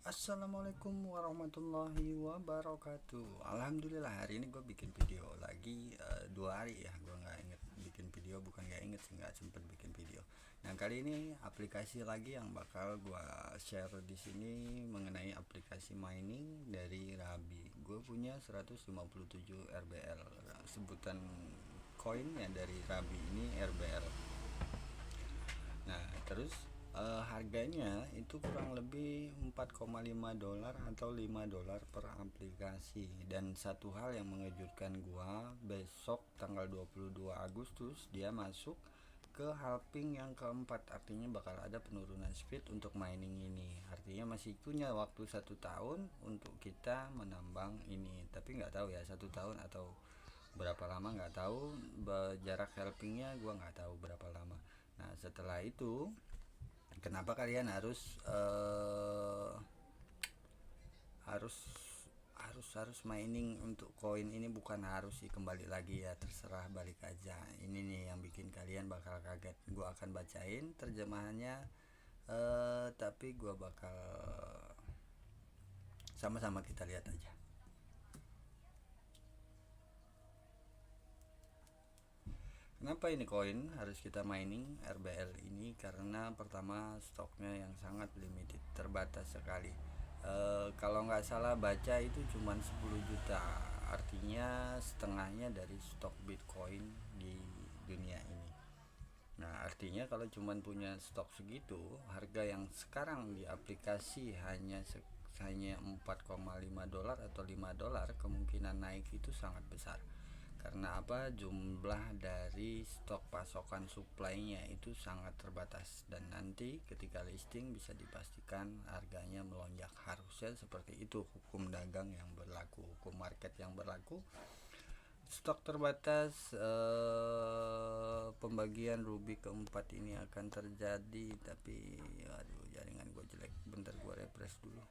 Assalamualaikum warahmatullahi wabarakatuh. Alhamdulillah hari ini gue bikin video lagi. 2 hari ya gue nggak inget bikin video, bukan nggak inget sih, nggak sempet bikin video. Nah, kali ini aplikasi lagi yang bakal gue share di sini mengenai aplikasi mining dari Rabi. Gue punya 157 RBL, sebutan koin ya dari Rabi ini RBL. Nah, terus harganya itu kurang lebih 4,5 dolar atau 5 dolar per aplikasi. Dan satu hal yang mengejutkan gua, besok tanggal 22 Agustus dia masuk ke halving yang keempat, artinya bakal ada penurunan speed untuk mining ini. Artinya masih punya waktu 1 tahun untuk kita menambang ini, tapi nggak tahu ya 1 tahun atau berapa lama, nggak tahu. Jarak halvingnya gua nggak tahu berapa lama. Nah, setelah itu kenapa kalian harus harus mining untuk koin ini? Bukan harus sih, kembali lagi ya, terserah, balik aja. Ini nih yang bikin kalian bakal kaget. Gua akan bacain terjemahannya, tapi gua bakal sama-sama kita lihat aja. Kenapa ini koin harus kita mining RBL ini? Karena pertama, stoknya yang sangat limited, terbatas sekali. Kalau nggak salah baca itu cuma 10 juta, artinya setengahnya dari stok Bitcoin di dunia ini. Nah, artinya kalau cuma punya stok segitu, harga yang sekarang di aplikasi hanya 4,5 dolar atau 5 dolar, kemungkinan naik itu sangat besar. Karena apa? Jumlah dari stok pasokan supply-nya itu sangat terbatas, dan nanti ketika listing bisa dipastikan harganya melonjak. Harusnya seperti itu hukum dagang yang berlaku, hukum market yang berlaku. Stok terbatas, pembagian ruby keempat ini akan terjadi, tapi aduh, jaringan gue jelek. Bentar gue refresh dulu.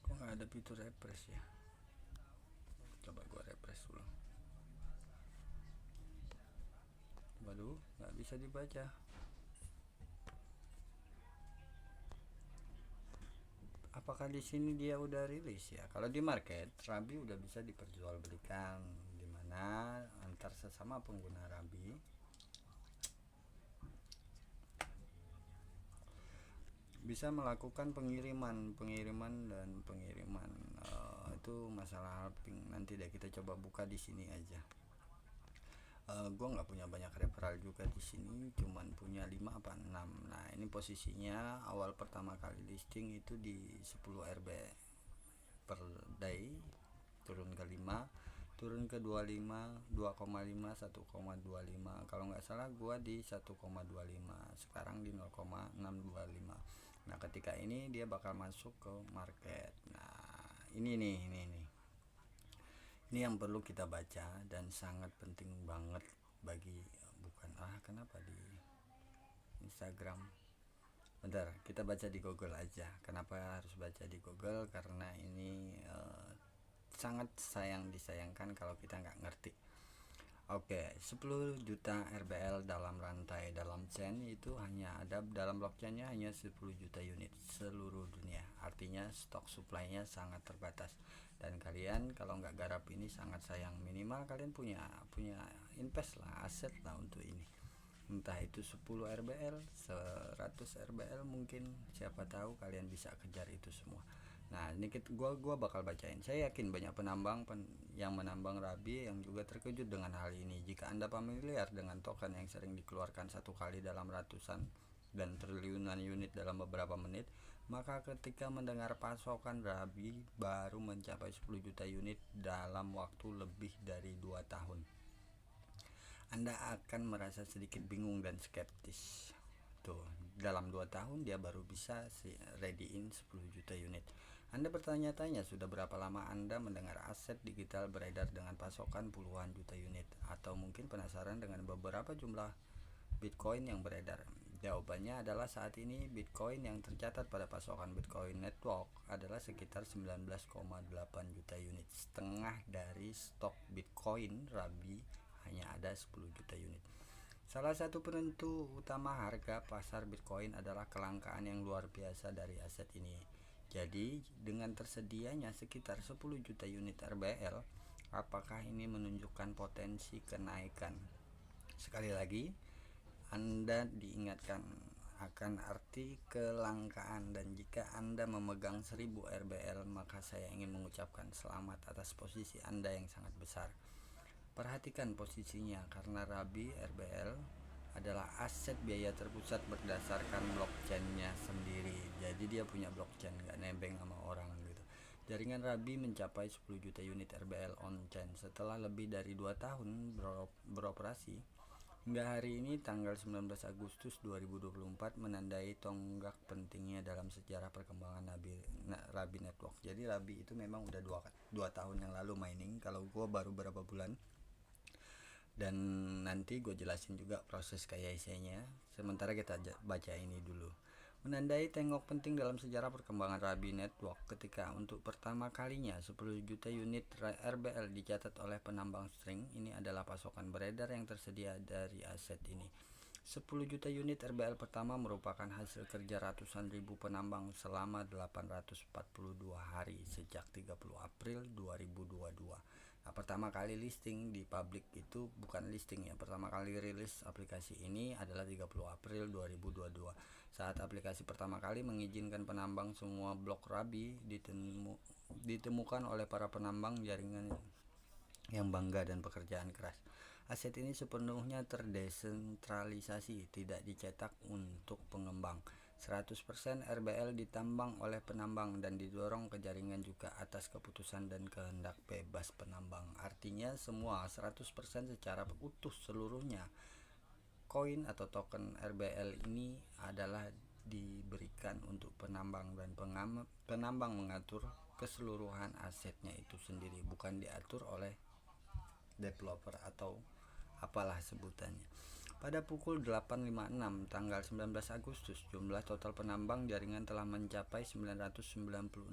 Kok nggak ada fitur refresh ya? Coba gue refresh dulu. Waduh, nggak bisa dibaca. Apakah di sini dia udah rilis ya? Kalau di market, Rabi udah bisa diperjualbelikan, dimana antar sesama pengguna Rabi bisa melakukan pengiriman dan pengiriman. Itu masalah halving. Nanti deh kita coba buka di sini aja. Gue nggak punya banyak referral juga di sini, cuman punya 5 apa 6. Nah, ini posisinya awal pertama kali listing itu di 10 RB per day, turun ke 5, turun ke 25, 2,5, 1,25. Kalau nggak salah gua di 1,25, sekarang di 0,625. Nah, ketika ini dia bakal masuk ke market. Nah, ini yang perlu kita baca dan sangat penting banget bagi, bukan kenapa di Instagram. Bentar, kita baca di Google aja. Kenapa harus baca di Google? Karena ini sangat disayangkan kalau kita nggak ngerti. Oke, 10 juta RBL dalam rantai dalam chain itu hanya ada dalam blockchainnya hanya 10 juta unit seluruh dunia. Artinya stok supply-nya sangat terbatas. Dan kalian kalau nggak garap ini sangat sayang. Minimal kalian punya invest lah, aset lah untuk ini. Entah itu 10 RBL, 100 RBL mungkin, siapa tahu kalian bisa kejar itu semua. Nah, ini gua bakal bacain. Saya yakin banyak penambang yang menambang Rabi yang juga terkejut dengan hal ini. Jika Anda familiar dengan token yang sering dikeluarkan satu kali dalam ratusan dan triliunan unit dalam beberapa menit, maka ketika mendengar pasokan Rabi baru mencapai 10 juta unit dalam waktu lebih dari 2 tahun, Anda akan merasa sedikit bingung dan skeptis. Tuh, dalam 2 tahun dia baru bisa ready-in 10 juta unit. Anda bertanya-tanya sudah berapa lama Anda mendengar aset digital beredar dengan pasokan puluhan juta unit, atau mungkin penasaran dengan beberapa jumlah Bitcoin yang beredar. Jawabannya adalah saat ini Bitcoin yang tercatat pada pasokan Bitcoin Network adalah sekitar 19,8 juta unit. Setengah dari stok Bitcoin Rabi hanya ada 10 juta unit. Salah satu penentu utama harga pasar Bitcoin adalah kelangkaan yang luar biasa dari aset ini. Jadi, dengan tersedianya sekitar 10 juta unit RBL, apakah ini menunjukkan potensi kenaikan? Sekali lagi, Anda diingatkan akan arti kelangkaan, dan jika Anda memegang 1000 RBL, maka saya ingin mengucapkan selamat atas posisi Anda yang sangat besar. Perhatikan posisinya, karena Rabi RBL adalah aset biaya terpusat berdasarkan blockchain-nya sendiri. Jadi dia punya blockchain, nggak nebeng sama orang gitu. Jaringan Rabi mencapai 10 juta unit RBL on-chain setelah lebih dari 2 tahun beroperasi. Hingga hari ini tanggal 19 Agustus 2024 menandai tonggak pentingnya dalam sejarah perkembangan Rabi Network. Jadi Rabi itu memang udah 2 tahun yang lalu mining, kalau gue baru berapa bulan. Dan nanti gue jelasin juga proses KYC-nya. Sementara kita baca ini dulu. Menandai tengok penting dalam sejarah perkembangan Rabi Network ketika untuk pertama kalinya 10 juta unit RBL dicatat oleh penambang string. Ini adalah pasokan beredar yang tersedia dari aset ini. 10 juta unit RBL pertama merupakan hasil kerja ratusan ribu penambang selama 842 hari sejak 30 April 2022. Nah, pertama kali listing di publik itu bukan listing ya, pertama kali rilis aplikasi ini adalah 30 April 2022. Saat aplikasi pertama kali mengizinkan penambang semua blok Rabi ditemukan oleh para penambang jaringan yang bangga dan pekerjaan keras. Aset ini sepenuhnya terdesentralisasi, tidak dicetak untuk pengembang. 100% RBL ditambang oleh penambang dan didorong ke jaringan juga atas keputusan dan kehendak bebas penambang. Artinya semua 100% secara utuh seluruhnya koin atau token RBL ini adalah diberikan untuk penambang, dan penambang mengatur keseluruhan asetnya itu sendiri, bukan diatur oleh developer atau apalah sebutannya. Pada pukul 8.56 tanggal 19 Agustus, jumlah total penambang jaringan telah mencapai 996.301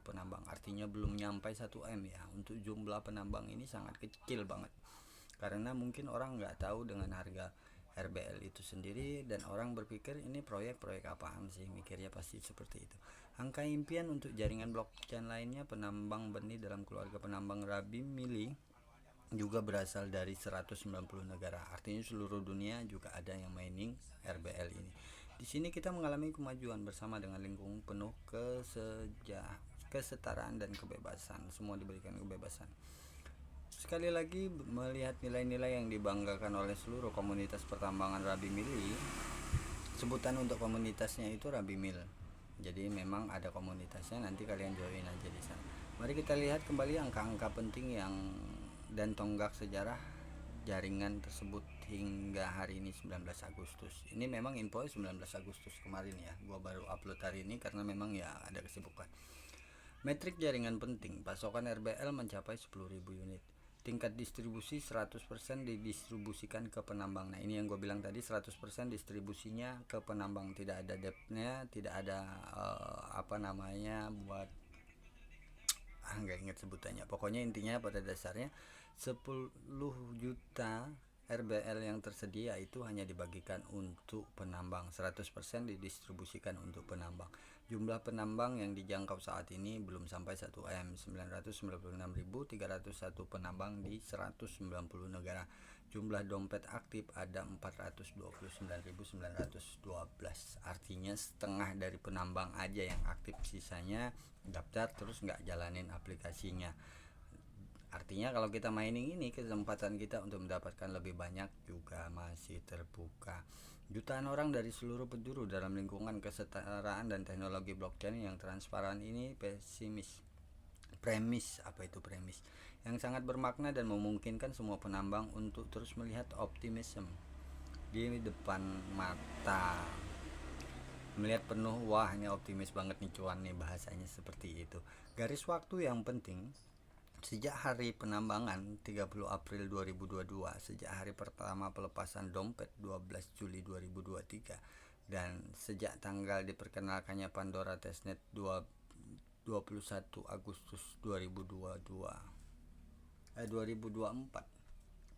penambang. Artinya belum nyampe 1M ya. Untuk jumlah penambang ini sangat kecil banget. Karena mungkin orang nggak tahu dengan harga RBL itu sendiri, dan orang berpikir ini proyek apaan sih, mikirnya pasti seperti itu. Angka impian untuk jaringan blockchain lainnya, penambang benih dalam keluarga penambang Rabi Mili juga berasal dari 190 negara. Artinya seluruh dunia juga ada yang mining RBL ini. Di sini kita mengalami kemajuan bersama dengan lingkungan penuh kesetaraan dan kebebasan. Semua diberikan kebebasan. Sekali lagi, melihat nilai-nilai yang dibanggakan oleh seluruh komunitas pertambangan Rabi Mili. Sebutan untuk komunitasnya itu Rabi Mil. Jadi memang ada komunitasnya, nanti kalian join aja di sana. Mari kita lihat kembali angka-angka penting yang dan tonggak sejarah jaringan tersebut hingga hari ini 19 Agustus. Ini memang info 19 Agustus kemarin ya. Gua baru upload hari ini karena memang ya ada kesibukan. Metrik jaringan penting, pasokan RBL mencapai 10.000 unit. Tingkat distribusi 100% didistribusikan ke penambang. Nah, ini yang gue bilang tadi, 100% distribusinya ke penambang, tidak ada depth-nya, tidak ada buat nggak ingat sebutannya. Pokoknya intinya pada dasarnya 10 juta RBL yang tersedia itu hanya dibagikan untuk penambang, 100% didistribusikan untuk penambang. Jumlah penambang yang dijangkau saat ini belum sampai 1M, 996.301 penambang di 190 negara. Jumlah dompet aktif ada 429.912. Artinya setengah dari penambang aja yang aktif, sisanya daftar terus nggak jalanin aplikasinya. Artinya kalau kita mining ini, kesempatan kita untuk mendapatkan lebih banyak juga masih terbuka. Jutaan orang dari seluruur penjuru dalam lingkungan kesetaraan dan teknologi blockchain yang transparan ini premis yang sangat bermakna dan memungkinkan semua penambang untuk terus melihat optimisme di depan mata. Melihat penuh, wah ini optimis banget nih cuan nih, bahasanya seperti itu. Garis waktu yang penting, sejak hari penambangan 30 April 2022, sejak hari pertama pelepasan dompet 12 Juli 2023, dan sejak tanggal diperkenalkannya Pandora Testnet 21 Agustus 2024.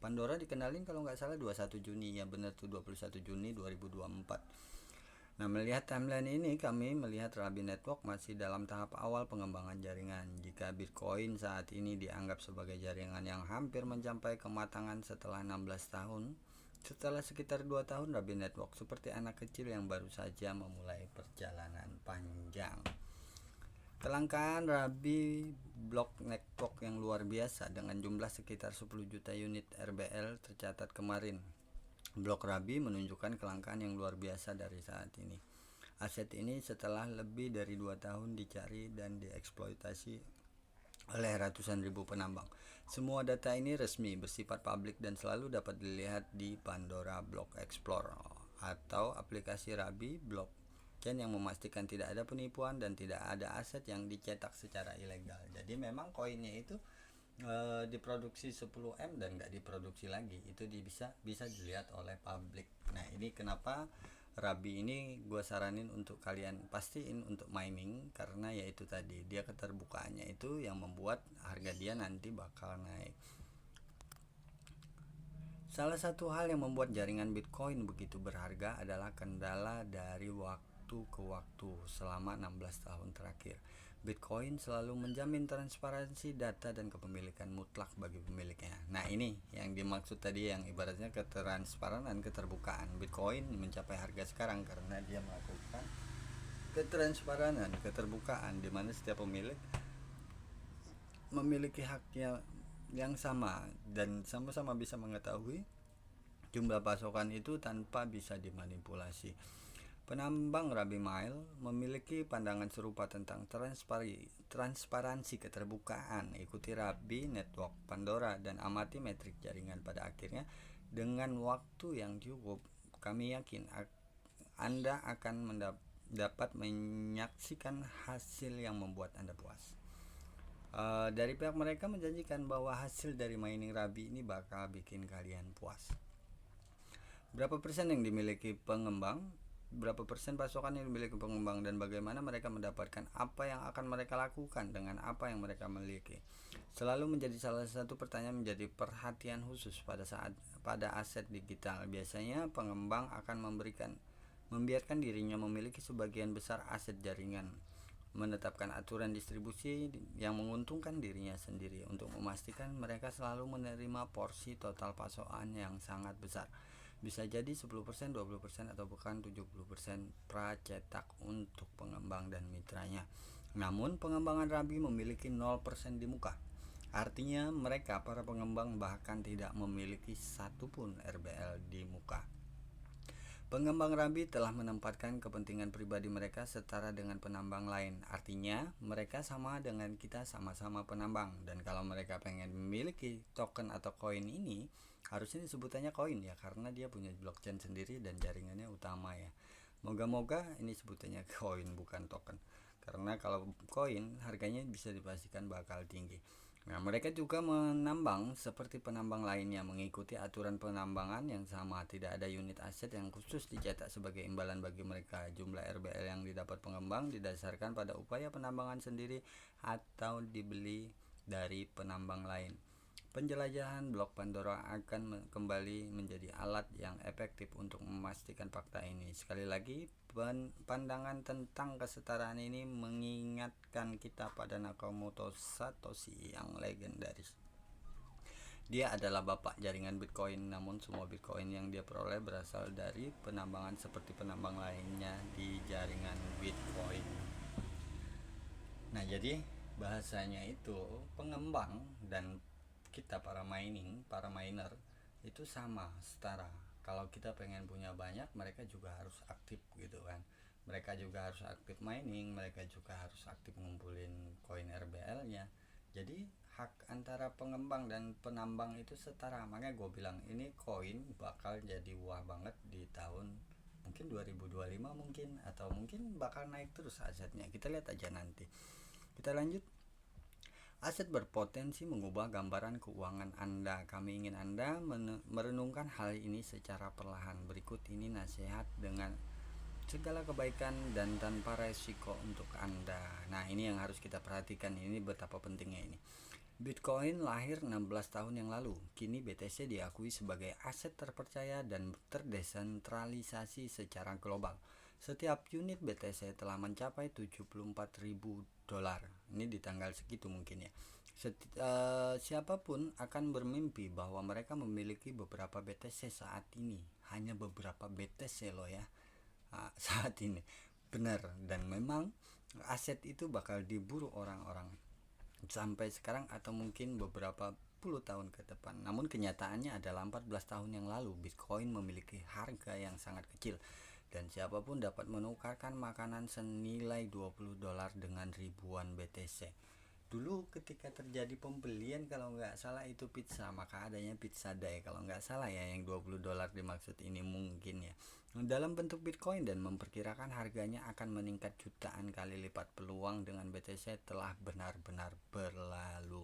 Pandora dikenalin kalau nggak salah 21 Juni, ya bener tuh, 21 Juni 2024. Nah, melihat timeline ini, kami melihat Rabi Network masih dalam tahap awal pengembangan jaringan. Jika Bitcoin saat ini dianggap sebagai jaringan yang hampir mencapai kematangan setelah 16 tahun, setelah sekitar 2 tahun Rabi Network seperti anak kecil yang baru saja memulai perjalanan panjang. Kelangkaan Rabi Block Network yang luar biasa dengan jumlah sekitar 10 juta unit RBL tercatat kemarin. Blok Rabi menunjukkan kelangkaan yang luar biasa dari saat ini. Aset ini setelah lebih dari 2 tahun dicari dan dieksploitasi oleh ratusan ribu penambang. Semua data ini resmi, bersifat publik dan selalu dapat dilihat di Pandora Block Explorer atau aplikasi Rabi Blockchain yang memastikan tidak ada penipuan dan tidak ada aset yang dicetak secara ilegal. Jadi memang koinnya itu diproduksi 10M dan nggak diproduksi lagi, itu bisa dilihat oleh publik. Nah, ini kenapa Rabi ini gue saranin untuk kalian pastiin untuk mining, karena yaitu tadi dia keterbukaannya itu yang membuat harga dia nanti bakal naik. Salah satu hal yang membuat jaringan Bitcoin begitu berharga adalah kendala dari waktu ke waktu. Selama 16 tahun terakhir, Bitcoin selalu menjamin transparansi data dan kepemilikan mutlak bagi pemiliknya. Nah, ini yang dimaksud tadi, yang ibaratnya ketransparan, keterbukaan. Bitcoin mencapai harga sekarang karena dia melakukan ketransparan, keterbukaan, di mana setiap pemilik memiliki haknya yang sama dan sama-sama bisa mengetahui jumlah pasokan itu tanpa bisa dimanipulasi. Penambang Rabi Mile memiliki pandangan serupa tentang transparansi keterbukaan. Ikuti Rabi Network, Pandora, dan amati metrik jaringan. Pada akhirnya, dengan waktu yang cukup, kami yakin Anda akan dapat menyaksikan hasil yang membuat Anda puas. Dari pihak mereka menjanjikan bahwa hasil dari mining Rabi ini bakal bikin kalian puas. Berapa persen yang dimiliki pengembang? Berapa persen pasokan yang dimiliki pengembang, dan bagaimana mereka mendapatkan apa yang akan mereka lakukan dengan apa yang mereka miliki, selalu menjadi salah satu pertanyaan menjadi perhatian khusus pada aset digital. Biasanya pengembang akan membiarkan dirinya memiliki sebagian besar aset jaringan, menetapkan aturan distribusi yang menguntungkan dirinya sendiri untuk memastikan mereka selalu menerima porsi total pasokan yang sangat besar. Bisa jadi 10%, 20%, atau bahkan 70% pracetak untuk pengembang dan mitranya. Namun pengembangan Rabi memiliki 0% di muka. Artinya mereka, para pengembang, bahkan tidak memiliki satupun RBL di muka. Pengembang Rabi telah menempatkan kepentingan pribadi mereka setara dengan penambang lain. Artinya mereka sama dengan kita, sama-sama penambang. Dan kalau mereka pengen memiliki token atau koin ini, harusnya disebutannya koin ya, karena dia punya blockchain sendiri dan jaringannya utama ya. Moga-moga ini sebutannya koin bukan token, karena kalau koin harganya bisa dipastikan bakal tinggi. Nah, mereka juga menambang seperti penambang lainnya, mengikuti aturan penambangan yang sama. Tidak ada unit aset yang khusus dicetak sebagai imbalan bagi mereka. Jumlah RBL yang didapat pengembang didasarkan pada upaya penambangan sendiri atau dibeli dari penambang lain. Penjelajahan blok Pandora akan kembali menjadi alat yang efektif untuk memastikan fakta ini. Sekali lagi, pandangan tentang kesetaraan ini mengingatkan kita pada Nakamoto Satoshi yang legendaris. Dia adalah bapak jaringan Bitcoin, namun semua Bitcoin yang dia peroleh berasal dari penambangan seperti penambang lainnya di jaringan Bitcoin. Nah, jadi bahasanya itu pengembang dan kita para miner itu sama, setara. Kalau kita pengen punya banyak, mereka juga harus aktif gitu kan. Mereka juga harus aktif mining, mereka juga harus aktif ngumpulin koin RBL-nya. Jadi hak antara pengembang dan penambang itu setara. Makanya gue bilang ini koin bakal jadi wah banget di tahun mungkin 2025 mungkin, atau mungkin bakal naik terus asetnya. Kita lihat aja nanti. Kita lanjut. Aset berpotensi mengubah gambaran keuangan Anda. Kami ingin Anda merenungkan hal ini secara perlahan. Berikut ini nasihat dengan segala kebaikan dan tanpa resiko untuk Anda. Nah, ini yang harus kita perhatikan, ini betapa pentingnya ini. Bitcoin lahir 16 tahun yang lalu. Kini BTC diakui sebagai aset terpercaya dan terdesentralisasi secara global. Setiap unit BTC telah mencapai 74.000 dolar. Ini di tanggal segitu mungkin ya. Siapapun akan bermimpi bahwa mereka memiliki beberapa BTC saat ini. Hanya beberapa BTC loh ya. Saat ini. Benar, dan memang aset itu bakal diburu orang-orang sampai sekarang atau mungkin beberapa puluh tahun ke depan. Namun kenyataannya adalah 14 tahun yang lalu Bitcoin memiliki harga yang sangat kecil dan siapapun dapat menukarkan makanan senilai 20 dolar dengan ribuan BTC. Dulu ketika terjadi pembelian kalau nggak salah itu pizza, maka adanya pizza day kalau nggak salah ya, yang 20 dolar dimaksud ini mungkin ya, dalam bentuk Bitcoin, dan memperkirakan harganya akan meningkat jutaan kali lipat. Peluang dengan BTC telah benar-benar berlalu.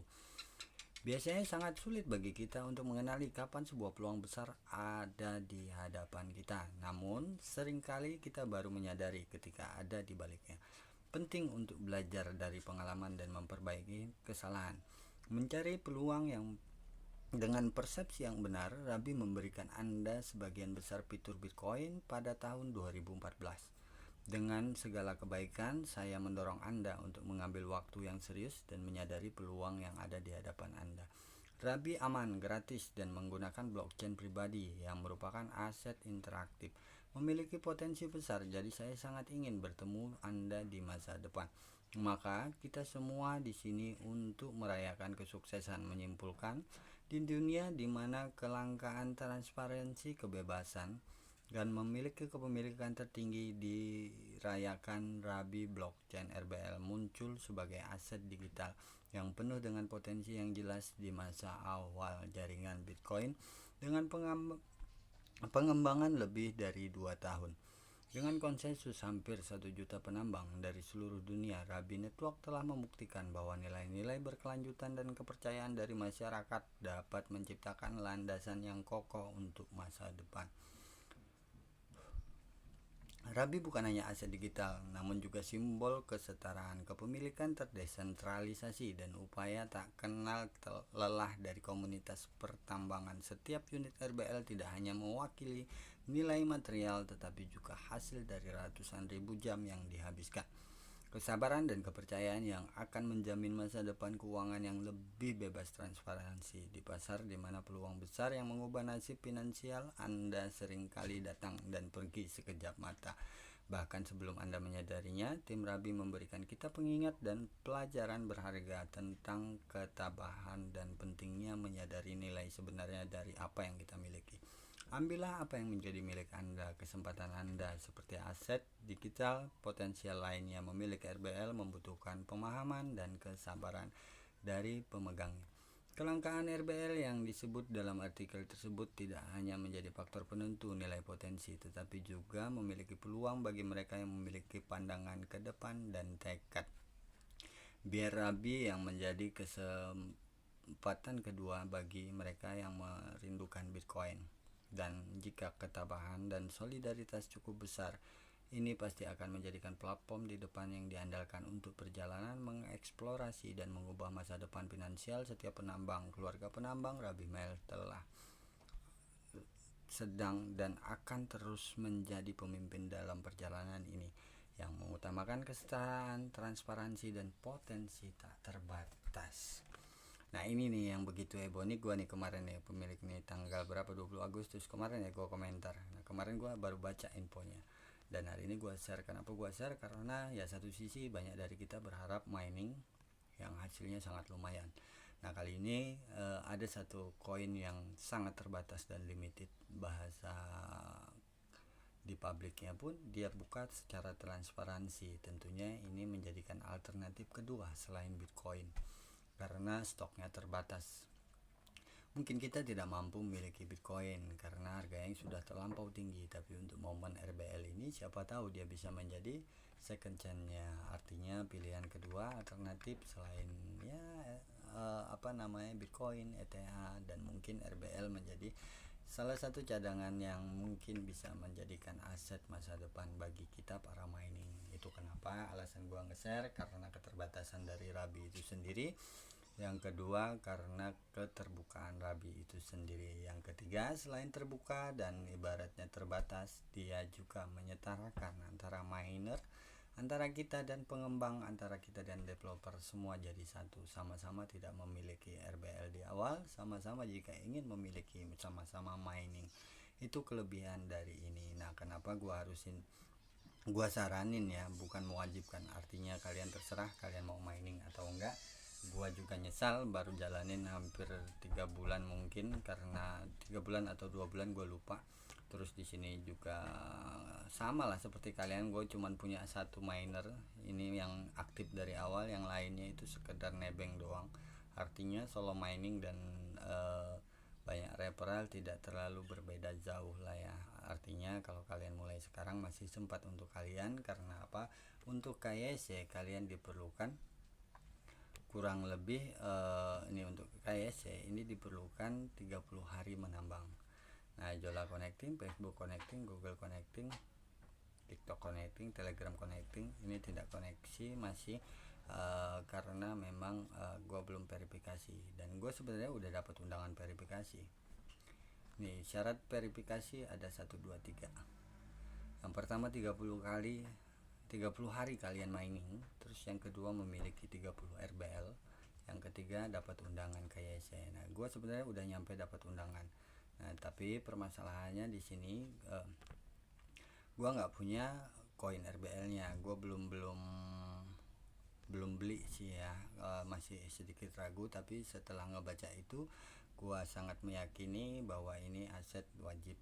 Biasanya sangat sulit bagi kita untuk mengenali kapan sebuah peluang besar ada di hadapan kita. Namun, seringkali kita baru menyadari ketika ada di baliknya. Penting untuk belajar dari pengalaman dan memperbaiki kesalahan. Mencari peluang yang dengan persepsi yang benar, Rabi memberikan Anda sebagian besar fitur Bitcoin pada tahun 2014. Dengan segala kebaikan, saya mendorong Anda untuk mengambil waktu yang serius dan menyadari peluang yang ada di hadapan Anda. Rabi aman, gratis, dan menggunakan blockchain pribadi yang merupakan aset interaktif. Memiliki potensi besar, jadi saya sangat ingin bertemu Anda di masa depan. Maka kita semua di sini untuk merayakan kesuksesan. Menyimpulkan, di dunia di mana kelangkaan transparansi, kebebasan, dan memiliki kepemilikan tertinggi dirayakan, Rabi Blockchain RBL muncul sebagai aset digital yang penuh dengan potensi yang jelas di masa awal jaringan Bitcoin dengan pengembangan lebih dari 2 tahun. Dengan konsensus hampir 1 juta penambang dari seluruh dunia, Rabi Network telah membuktikan bahwa nilai-nilai berkelanjutan dan kepercayaan dari masyarakat dapat menciptakan landasan yang kokoh untuk masa depan. Rabi bukan hanya aset digital, namun juga simbol kesetaraan, kepemilikan terdesentralisasi, dan upaya tak kenal lelah dari komunitas pertambangan. Setiap unit RBL tidak hanya mewakili nilai material, tetapi juga hasil dari ratusan ribu jam yang dihabiskan. Kesabaran dan kepercayaan yang akan menjamin masa depan keuangan yang lebih bebas transparansi. Di pasar di mana peluang besar yang mengubah nasib finansial Anda seringkali datang dan pergi sekejap mata. Bahkan sebelum Anda menyadarinya, tim Rabi memberikan kita pengingat dan pelajaran berharga tentang ketabahan dan pentingnya menyadari nilai sebenarnya dari apa yang kita miliki. Ambillah apa yang menjadi milik Anda, kesempatan Anda seperti aset digital potensial lainnya. Memiliki RBL membutuhkan pemahaman dan kesabaran dari pemegangnya. Kelangkaan RBL yang disebut dalam artikel tersebut tidak hanya menjadi faktor penentu nilai potensi, tetapi juga memiliki peluang bagi mereka yang memiliki pandangan ke depan dan tekad. Biar Rabi yang menjadi kesempatan kedua bagi mereka yang merindukan Bitcoin. Dan jika ketabahan dan solidaritas cukup besar, ini pasti akan menjadikan platform di depan yang diandalkan untuk perjalanan mengeksplorasi dan mengubah masa depan finansial setiap penambang. Keluarga penambang Rabi Mel telah sedang dan akan terus menjadi pemimpin dalam perjalanan ini yang mengutamakan kesetaraan, transparansi, dan potensi tak terbatas. Nah ini nih yang begitu heboh nih gue nih kemarin nih, pemilik nih tanggal berapa, 20 Agustus kemarin ya gue komentar. Nah kemarin gue baru baca infonya dan hari ini gue share. Kenapa gue share? Karena ya satu sisi banyak dari kita berharap mining yang hasilnya sangat lumayan. Nah kali ini ada satu koin yang sangat terbatas dan limited. Bahasa di publiknya pun dia buka secara transparansi. Tentunya ini menjadikan alternatif kedua selain Bitcoin karena stoknya terbatas. Mungkin kita tidak mampu memiliki Bitcoin karena harganya yang sudah terlampau tinggi, tapi untuk momen RBL ini siapa tahu dia bisa menjadi second chance-nya. Artinya pilihan kedua alternatif selain ya Bitcoin, ETH, dan mungkin RBL menjadi salah satu cadangan yang mungkin bisa menjadikan aset masa depan bagi kita para mining. Itu kenapa alasan gua nge-share, karena keterbatasan dari Rabi itu sendiri. Yang kedua karena keterbukaan Rabi itu sendiri. Yang ketiga, selain terbuka dan ibaratnya terbatas, dia juga menyetarakan antara miner, antara kita dan pengembang, antara kita dan developer, semua jadi satu. Sama-sama tidak memiliki RBL di awal, sama-sama jika ingin memiliki sama-sama mining. Itu kelebihan dari ini. Nah, kenapa gua saranin ya, bukan mewajibkan. Artinya kalian terserah kalian mau mining atau enggak. Gua juga nyesal baru jalanin hampir 3 bulan mungkin, karena 3 bulan atau 2 bulan gue lupa. Terus di sini juga sama lah seperti kalian, gue cuman punya satu miner ini yang aktif dari awal, yang lainnya itu sekedar nebeng doang. Artinya solo mining dan banyak referral tidak terlalu berbeda jauh lah ya. Artinya kalau kalian mulai sekarang masih sempat untuk kalian. Karena apa? Untuk KYC kalian diperlukan kurang lebih ini untuk KYC ini diperlukan 30 hari menambang. Nah, Jola connecting, Facebook connecting, Google connecting, TikTok connecting, Telegram connecting, ini tidak koneksi masih karena memang gue belum verifikasi, dan gue sebenarnya udah dapat undangan verifikasi. Nih, syarat verifikasi ada 1 2 3. Yang pertama 30 hari kalian mining, terus yang kedua memiliki 30 RBL, yang ketiga dapat undangan KYC. Nah, gue sebenarnya udah nyampe dapat undangan. Nah, tapi permasalahannya di sini gue nggak punya koin RBL-nya. Gue belum beli sih ya, masih sedikit ragu. Tapi setelah ngebaca itu, gue sangat meyakini bahwa ini aset wajib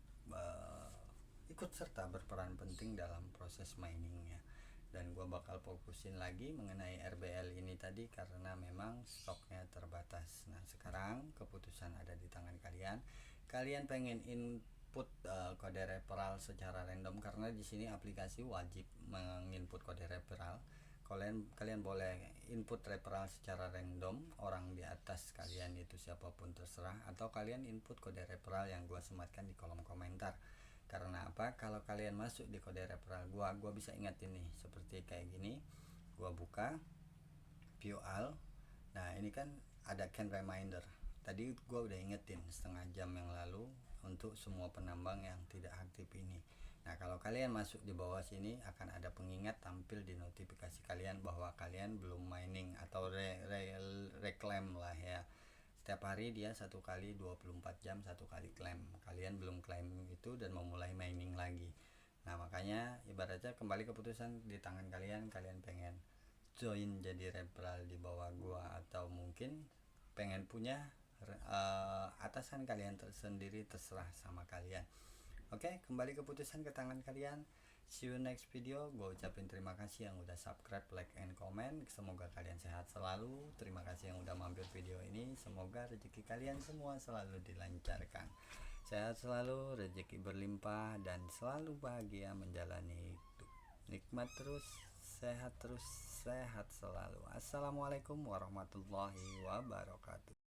ikut serta berperan penting dalam proses miningnya. Dan gue bakal fokusin lagi mengenai RBL ini tadi karena memang stoknya terbatas. Nah, sekarang keputusan ada di tangan kalian. Kalian pengen input kode referral secara random, karena di sini aplikasi wajib menginput kode referral. Kalian boleh input referral secara random, orang di atas kalian itu siapapun terserah, atau kalian input kode referral yang gue sematkan di kolom komentar. Karena apa? Kalau kalian masuk di kode referral gua bisa ingetin nih, seperti kayak gini. Gua buka view all. Nah, ini kan ada can reminder. Tadi gua udah ingetin setengah jam yang lalu untuk semua penambang yang tidak aktif ini. Nah, kalau kalian masuk di bawah sini akan ada pengingat tampil di notifikasi kalian bahwa kalian belum mining atau reclaim lah ya. Setiap hari dia 1 kali 24 jam 1 kali klaim. Kalian belum klaim itu dan memulai mining lagi. Nah, makanya ibaratnya kembali keputusan di tangan kalian. Kalian pengen join jadi referral di bawah gua, atau mungkin pengen punya atasan kalian tersendiri, terserah sama kalian. Oke, kembali keputusan ke tangan kalian. See you next video. Gue ucapin terima kasih yang udah subscribe, like, and comment. Semoga kalian sehat selalu. Terima kasih yang udah mampir video ini. Semoga rezeki kalian semua selalu dilancarkan. Sehat selalu, rezeki berlimpah, dan selalu bahagia menjalani hidup. Nikmat terus, sehat selalu. Assalamualaikum warahmatullahi wabarakatuh.